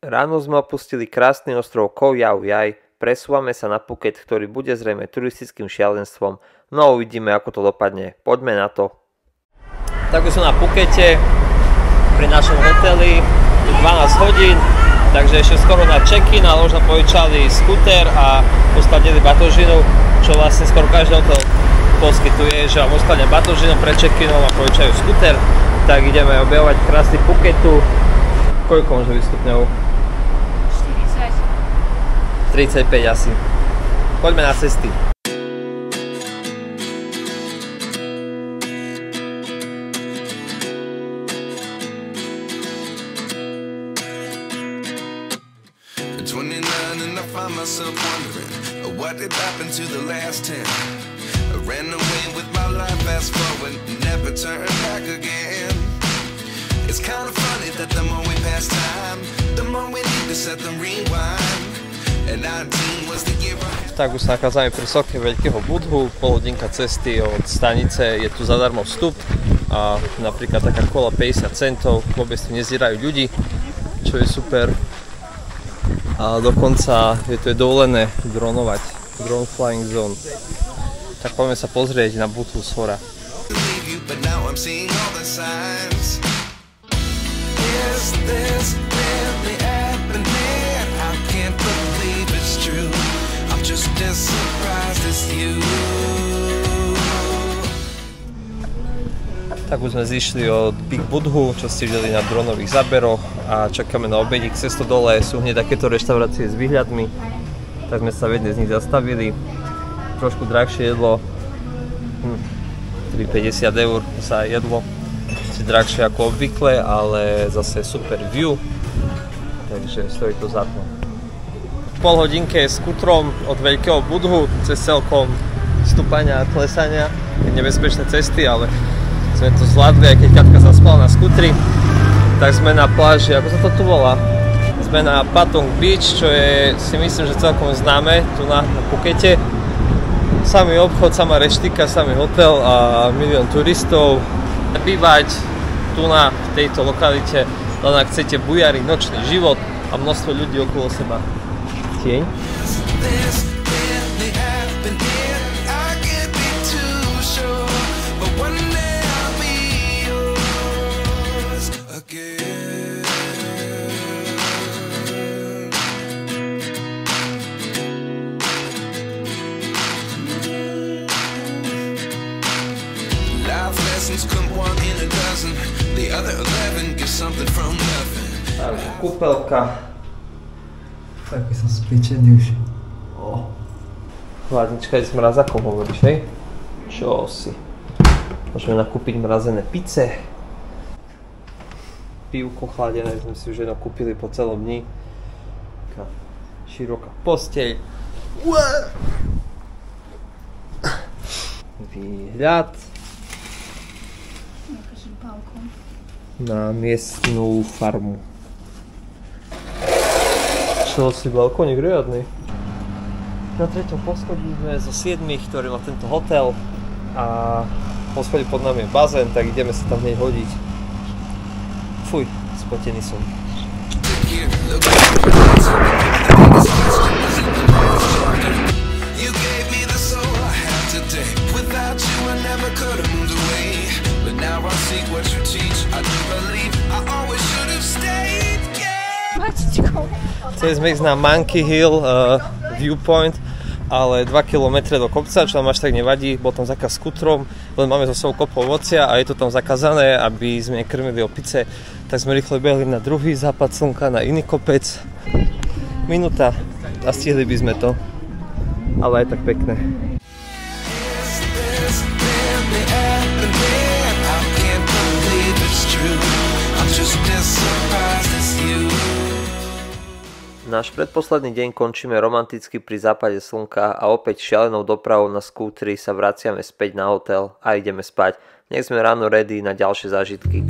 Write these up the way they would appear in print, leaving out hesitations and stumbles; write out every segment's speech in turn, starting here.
Ráno sme opustili krásny ostrov Koh Yao Yai, presúvame sa na Phuket, ktorý bude zrejme turistickým šialenstvom, no a uvidíme, ako to dopadne. Poďme na to. Tak už som na Phukete, pri našom hoteli, 12 hodín, takže ešte skoro na check-in, ale už nám požičali skúter a uskladnili batožinu, čo vlastne skoro každý hotel poskytuje, že vám uskladia batožinu pre check-inom a požičajú skúter. Tak ideme objavovať krásny Phuketu. Koľko môže byť stupňov? 35 asi. Poďme na cesty. It's kind of funny that the more we pass time, the more we need to set the rewind. And 19 was the year. Tak už sa nachádzame pri soche Veľkého Budhu, polhodinka cesty od stanice, je tu zadarmo vstup a napríklad taká kola 50 centov, vôbec tu nezírajú ľudí, čo je super. A dokonca je tu dovolené dronovať, drone flying zone. Tak poďme sa pozrieť na Budhu z hora. Is this really happening? I can't believe it's true. I'm just as surprised as you. Tak už sme zišli od Big Budhu, čo ste videli na dronových záberoch a čakáme na obedík. Cesto dole sú hneď takéto reštaurácie s výhľadmi, tak sme sa v jednej z nich zastavili. Trošku drahšie jedlo, 3,50 € za jedlo. Drahšie ako obvykle, ale zase super view, takže stojí to za to. Pol hodinke s skútrom od Veľkého Budhu cez celkom stúpania a klesania, nebezpečné cesty, ale sme to zvládli, aj keď Katka zaspala na skútri. Tak sme na pláži, ako sa to tu volá? Sme na Patong Beach, čo je, si myslím, že celkom známe tu na Phukete. Samý obchod, samá reštika, samý hotel a milión turistov. Bývať tu na tejto lokalite, len ak chcete bujariť nočný život a množstvo ľudí okolo seba. Tieň. Takže kúpelka. Taký som spečený už. Chladnička je s mrazakom, hovoríš, hej? Čo si? Môžeme nakúpiť mrazené pice. Pivko chladené, sme si už jedno kúpili po celom dni. Taká široká posteľ. Výhľad na miestnú farmu. Čo si balkónik riadny. Na 3. poschodí sme zo 7, ktorý má tento hotel a poschodí pod nami je bazén, tak ideme sa tam hneď hodiť. Fuj, spotený som. Chceli sme ísť na Monkey Hill Viewpoint, ale 2 km do kopca, čo nám až tak nevadí, bol tam zákaz skútrom, len máme so sebou kopu ovocia a je to tam zakázané, aby sme krmili opice, tak sme rýchlo behli na druhý západ slnka, na iný kopec. Minúta a stihli by sme to, ale aj tak pekné. Náš predposledný deň končíme romanticky pri západe slnka a opäť šialenou dopravou na skútri sa vraciame späť na hotel a ideme spať. Nech sme ráno ready na ďalšie zážitky.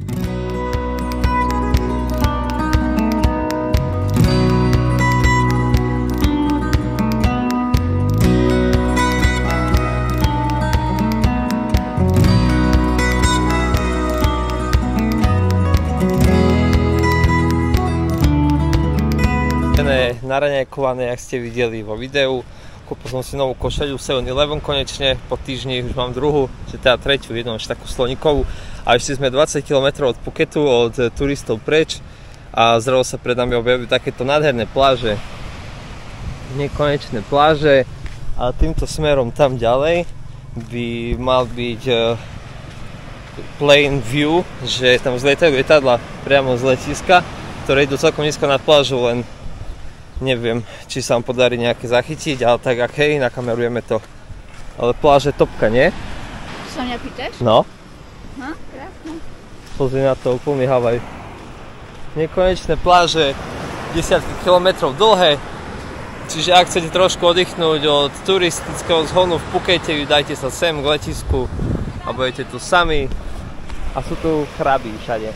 naraňajkované, jak ste videli vo videu. Kúpil som si novú košeľu 7-Eleven konečne, po týždni už mám druhú, že teda tretiu, jednu ešte takú sloníkovú. A ešte sme 20 km od Phuketu, od turistov preč a zrazu sa pred nami objavujú takéto nádherné pláže. Nekonečné pláže a týmto smerom tam ďalej by mal byť plain view, že tam zlietajú lietadla priamo z letiska, ktoré idú celkom nízko nad plážu, len neviem, či sa vám podarí nejaké zachytiť, ale tak hej, nakamerujeme to. Ale pláže topka, nie? Sa mňa pýtaš? No. No, krásne. Pozri na to, úplný Havaj. Nekonečné pláže, desiatky kilometrov dlhé. Čiže ak chcete trošku oddychnúť od turistického zhonu v Phukete, dajte sa sem k letisku a budete tu sami. A sú tu kraby všade.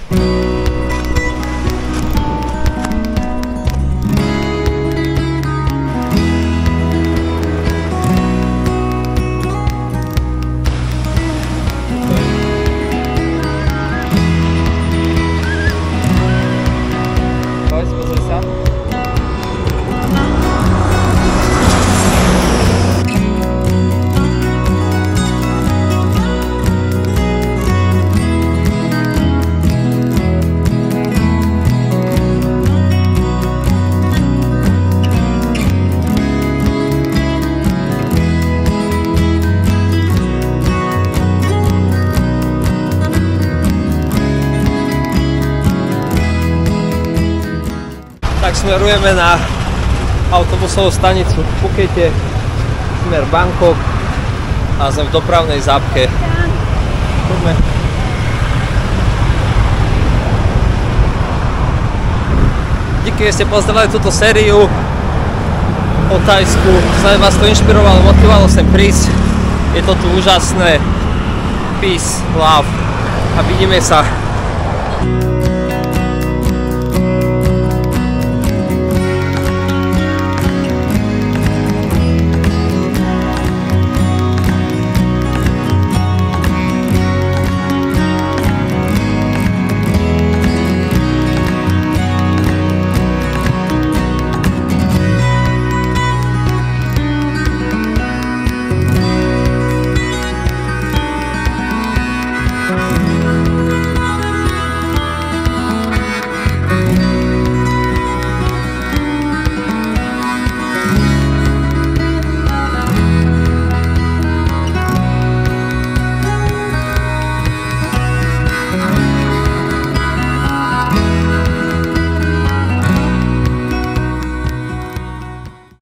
Tak smerujeme na autobusovú stanicu v Phukete, smer Bangkok a sme v dopravnej zápche. Poďme. Díky, že ste pozerali túto sériu o Thajsku. Sa vás to inšpirovalo, motivovalo sem prísť. Je to tu úžasné. Peace, love a vidíme sa.